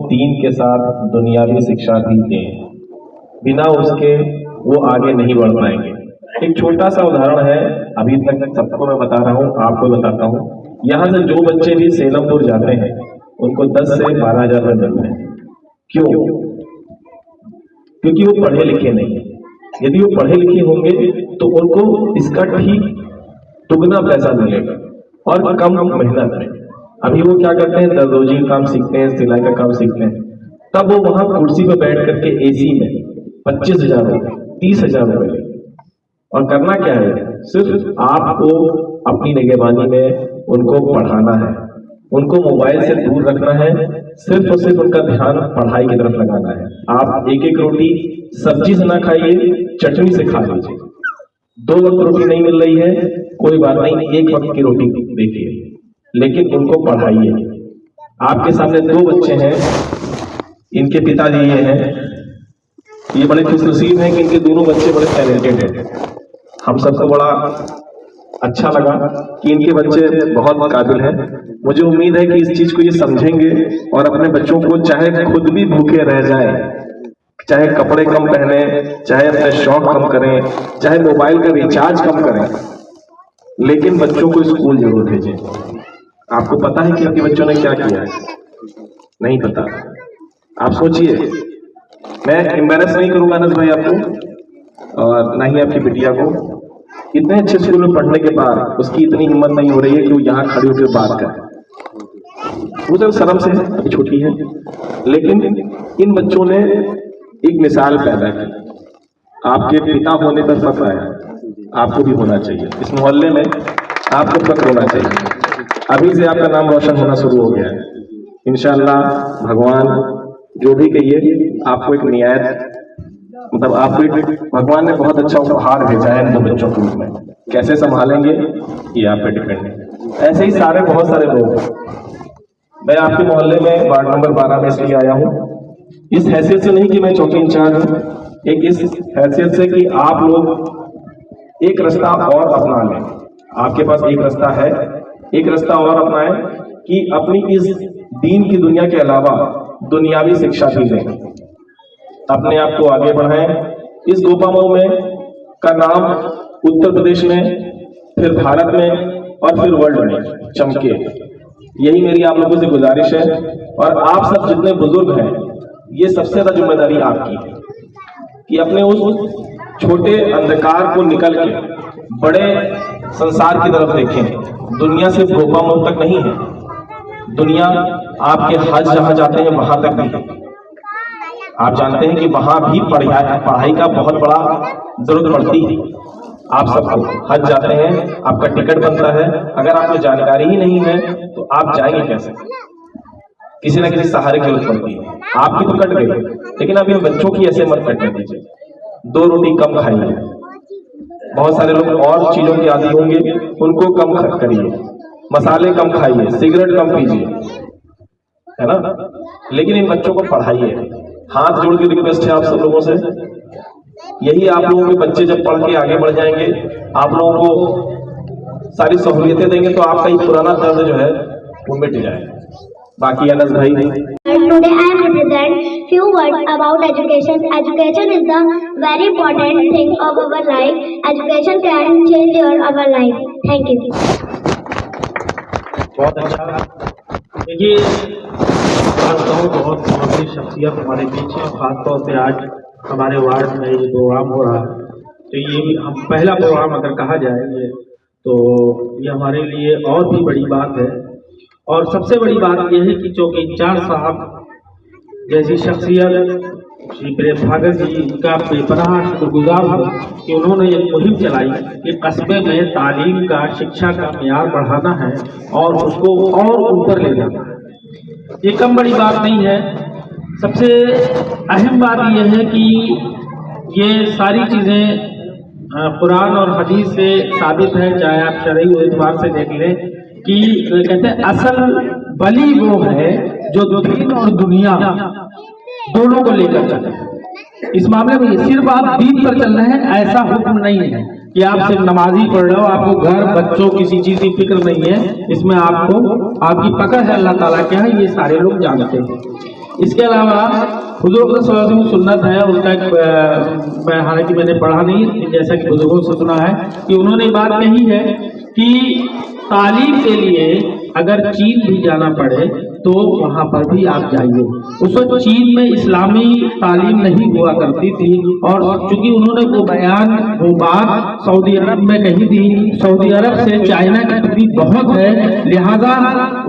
दीन के साथ दुनियावी शिक्षा भी दें, बिना उसके वो आगे नहीं बढ़ पाएंगे। एक छोटा सा उदाहरण है, अभी तक सबको मैं बता रहा हूँ, आपको बताता हूँ। यहाँ से जो बच्चे भी सेलमपुर जाते हैं उनको 10 से 12 हजार रुपये मिलते हैं। क्यों? क्योंकि वो पढ़े लिखे नहीं। यदि वो पढ़े लिखे होंगे तो उनको इसका ठीक दुगना पैसा मिलेगा और कम मेहनत में। अभी वो क्या करते हैं, दर्जी का काम सीखते हैं, सिलाई का काम सीखते हैं, तब वो वहां कुर्सी पर बैठ करके एसी में 25,000 रुपये 30,000 रुपये, और करना क्या है, सिर्फ आपको अपनी निगरानी में उनको पढ़ाना है, उनको मोबाइल से दूर रखना है, सिर्फ और सिर्फ उनका ध्यान पढ़ाई की तरफ लगाना है। आप एक एक रोटी सब्जी से ना खाइए, चटनी से खा लीजिए। 2 वक्त रोटी नहीं मिल रही है, कोई बात नहीं, 1 वक्त की रोटी देखिए, लेकिन उनको पढ़ाइए। आपके सामने 2 बच्चे हैं, इनके पिताजी ये हैं, ये बड़े खुशनसीब हैं कि इनके दोनों बच्चे बड़े टैलेंटेड हैं। हम सबको बड़ा अच्छा लगा कि इनके बच्चे बहुत काबिल हैं। मुझे उम्मीद है कि इस चीज को ये समझेंगे और अपने बच्चों को, चाहे खुद भी भूखे रह जाए, चाहे कपड़े कम पहने, चाहे अपने शौक कम करें, चाहे मोबाइल का रिचार्ज कम करें, लेकिन बच्चों को स्कूल जरूर भेजें। आपको पता है कि आपके बच्चों ने क्या किया है? नहीं पता। आप सोचिए, मैं एम्बैरेस नहीं करूंगा अनस भाई आपको और ना ही आपकी बिटिया को। इतने अच्छे स्कूल में पढ़ने के बाद उसकी इतनी हिम्मत नहीं हो रही है कि वो यहाँ खड़ी होकर बात करे। वो तो शर्म से अभी छोटी है, लेकिन इन बच्चों ने एक मिसाल पैदा की। आपके पिता होने पर फख्र है, आपको भी होना चाहिए। इस मोहल्ले में आपको फख्र होना चाहिए। अभी से आपका नाम रोशन होना शुरू हो गया है। इंशाअल्लाह भगवान जो भी कहिए, आपको एक नियायत, मतलब आपको एक भगवान ने बहुत अच्छा उपहार भेजा है इन बच्चों के रूप में। कैसे संभालेंगे ये आप पे डिपेंड है। ऐसे ही सारे बहुत सारे लोग। मैं आपके मोहल्ले में वार्ड नंबर 12 में इसलिए आया हूँ, इस हैसियत से नहीं कि मैं चौकी इंचार्ज हूँ, एक इस हैसियत से कि आप लोग एक रास्ता और अपना लें। आपके पास एक रास्ता है, एक रास्ता और अपनाएं कि अपनी इस दीन की दुनिया के अलावा दुनियावी शिक्षा भी लें, अपने आप को आगे बढ़ाएं। इस गोपामऊ में का नाम उत्तर प्रदेश में, फिर भारत में और फिर वर्ल्ड में चमके, यही मेरी आप लोगों से गुजारिश है। और आप सब जितने बुजुर्ग हैं, ये सबसे ज्यादा जिम्मेदारी आपकी है कि अपने उस छोटे अंधकार को निकल के बड़े संसार की तरफ देखें। दुनिया सिर्फ गोपामऊ तक नहीं है, दुनिया आपके हज जहां जाते हैं वहां तक नहीं है। आप जानते हैं कि वहां भी पढ़ाई का बहुत बड़ा जरूरत पड़ती है। आप सबको हज जाते हैं, आपका टिकट बनता है, अगर आपको जानकारी ही नहीं है तो आप जाएंगे कैसे? किसी न किसी सहारे की जरूरत पड़ती है। आपकी तो कट गई, लेकिन अभी बच्चों की ऐसे मत कटने दीजिए। 2 रोटी कम खाइए। बहुत सारे लोग और चीजों के आदी होंगे, उनको कम करिए, मसाले कम खाइए, सिगरेट कम पीजिए, है ना, लेकिन इन बच्चों को पढ़ाइए। हाथ जोड़ के रिक्वेस्ट है आप सब लोगों से, यही आप लोगों के बच्चे जब पढ़ के आगे बढ़ जाएंगे, आप लोगों को सारी सहूलियतें देंगे, तो आपका ये पुराना दर्द जो है वो मिट जाएगा। बाकी अनस भाई, Today I represent few words about education. Education is the very important thing of our life. Education can change our life. Thank you. बहुत अच्छा। देखिए, आज बहुत सी शख्सियत हमारे बीच है, खासतौर से आज हमारे वार्ड में ये प्रोग्राम हो रहा है, तो ये हम पहला प्रोग्राम अगर कहा जाए ये, तो ये हमारे लिए और भी बड़ी बात है। और सबसे बड़ी बात यह है कि चौकी इंचार्ज साहब जैसी शख्सियत श्री प्रेम भागत जी का बेपनाह शुक्रगुजार हूँ कि उन्होंने ये मुहिम चलाई कि कस्बे में तालीम का, शिक्षा का मियार बढ़ाना है और उसको और ऊपर ले जाना है। ये कम बड़ी बात नहीं है। सबसे अहम बात यह है कि ये सारी चीज़ें कुरान और हदीस से साबित है, चाहे आप शरई एतबार से देख लें कि कहते हैं असल बली वो है जो दीन और दुनिया दोनों को लेकर चले। इस मामले में सिर्फ आप दीन पर चल रहे हैं ऐसा हुक्म नहीं है कि आप सिर्फ नमाजी पढ़ रहे हो, आपको घर बच्चों किसी चीज की फिक्र नहीं है। इसमें आपको आपकी पकड़ है अल्लाह ताला क्या है, ये सारे लोग जानते हैं। इसके अलावा हुजूर का सल्लल्लाहु अलैहि वसल्लम सुन्नत है उनका एक मैं हालांकि मैंने पढ़ा नहीं, जैसा कि बुजुर्गों से सुना है कि उन्होंने बात कही है कि तालीम के लिए अगर चीन भी जाना पड़े तो वहां पर भी आप जाइए। उस वक्त चीन में इस्लामी तालीम नहीं हुआ करती थी और चूंकि उन्होंने वो बयान वो बात सऊदी अरब में कही थी, सऊदी अरब से चाइना की दूरी बहुत है, लिहाजा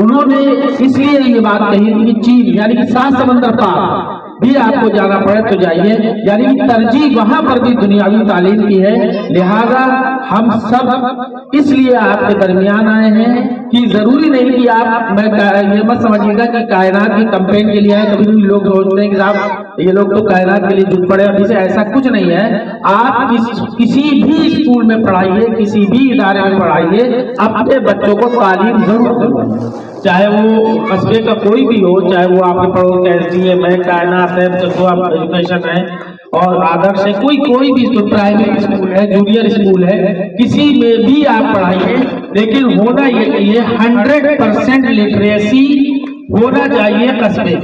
उन्होंने इसलिए ये बात कही थी कि चीन यानी कि 7 समंदर पार भी आपको जाना पड़े तो जाइए, यानी कि तरजीह वहां पर भी दुनियावी तालीम की है। लिहाजा हम सब इसलिए आपके दरमियान आए हैं कि जरूरी नहीं कि आप मैं ये मत समझिएगा कि कायनात की कैंपेन के लिए आए। कभी भी लोग सोचते हैं कि साहब ये लोग तो कायनात के लिए जुट पड़े, अभी से ऐसा कुछ नहीं है। आप किसी भी स्कूल में पढ़ाइए, किसी भी इदारे में पढ़ाइए, अपने बच्चों को तालीम जरूर करवाइए, चाहे वो कस्बे का कोई भी हो, चाहे वो आपके पड़ोस का SDM है, कायनात है, एजुकेशन है और आदर्श है, कोई भी तो प्राइमरी स्कूल है, जूनियर स्कूल है, किसी में भी आप पढ़ाइए, लेकिन होना ये चाहिए 100% लिटरेसी होना चाहिए कस्बे।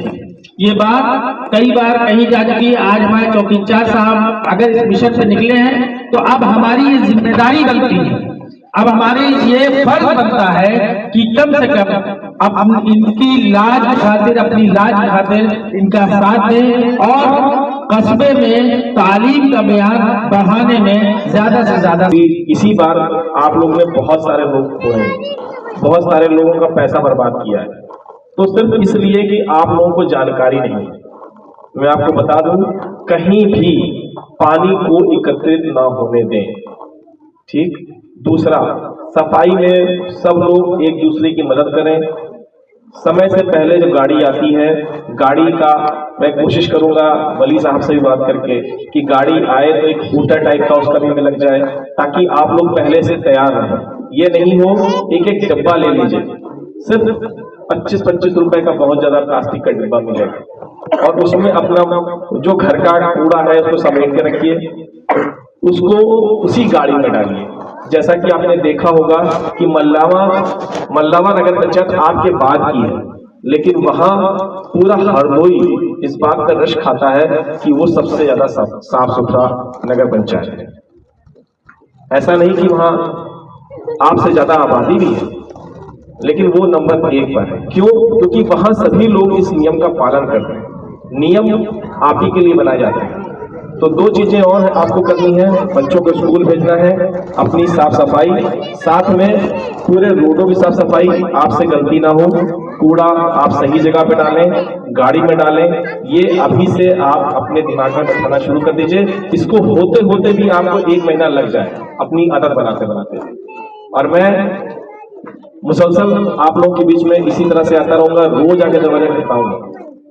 ये बात कई बार कही जा चुकी है। आज हमारे चौकीदार साहब अगर इस मिशन से निकले हैं तो अब हमारी ये जिम्मेदारी बनती है, अब हमारी ये फर्ज बनता है कि कम से कम अब हम इनकी लाज खातिर, अपनी लाज खातिर इनका साथ दें और कस्बे में तालीम का बयान बढ़ाने में ज्यादा से ज्यादा। इसी बार आप लोगों ने बहुत सारे लोग खोए, बहुत सारे लोगों का पैसा बर्बाद किया है, तो सिर्फ इसलिए कि आप लोगों को जानकारी नहीं है। मैं आपको बता दूं, कहीं भी पानी को एकत्रित ना होने दें, ठीक। दूसरा, सफाई में सब लोग एक दूसरे की मदद करें। समय से पहले जो गाड़ी आती है, गाड़ी का मैं कोशिश करूंगा वली साहब से भी बात करके कि गाड़ी आए तो एक हूटर टाइप का उसका भी लग जाए, ताकि आप लोग पहले से तैयार रहें। ये नहीं हो एक एक डब्बा ले लीजिए, सिर्फ 25-25 रुपए का बहुत ज्यादा प्लास्टिक का डिब्बा मिलेगा और उसमें अपना जो घर का कूड़ा है उसको समेट के रखिए, उसको उसी गाड़ी में डालिए। जैसा कि आपने देखा होगा कि मल्लावा नगर पंचायत आपके बाद की है, लेकिन वहां पूरा हरदोई इस बात का रश खाता है कि वो सबसे ज्यादा साफ सुथरा नगर पंचायत है। ऐसा नहीं कि वहां आपसे ज्यादा आबादी भी है, लेकिन वो नंबर 1 पर है। क्यों? क्योंकि वहां सभी लोग इस नियम का पालन करते हैं। नियम आप ही के लिए बनाए जाते हैं। तो 2 चीजें और आपको करनी है, बच्चों को स्कूल भेजना है, अपनी साफ सफाई, साथ में पूरे रोडों की साफ सफाई, आपसे गलती ना हो, कूड़ा आप सही जगह पे डालें, गाड़ी में डालें। ये अभी से आप अपने दिमाग में बैठाना शुरू कर दीजिए। इसको होते होते भी आपको 1 महीना लग जाए अपनी आदत बनाते बनाते। और मैं मुसलसल आप लोगों के बीच में इसी तरह से आता रहूंगा, रोज आके दरवाजा खटकाऊंगा,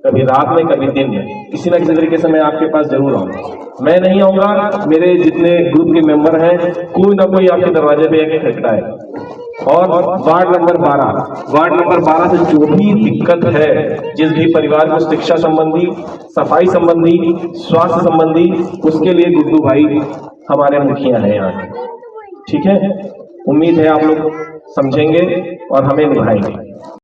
कभी रात में कभी दिन में, किसी ना किसी तरीके से मैं आपके पास जरूर आऊंगा। मैं नहीं आऊंगा, मेरे जितने ग्रुप के मेंबर हैं कोई ना कोई आपके दरवाजे पे आके खटकाए। और वार्ड नंबर 12 से जो भी दिक्कत है, जिस भी परिवार को शिक्षा संबंधी, सफाई संबंधी, स्वास्थ्य संबंधी, उसके लिए गुड्डू भाई हमारे मुखिया हैं यहाँ, ठीक है। उम्मीद है आप लोग समझेंगे और हमें निभाएंगे।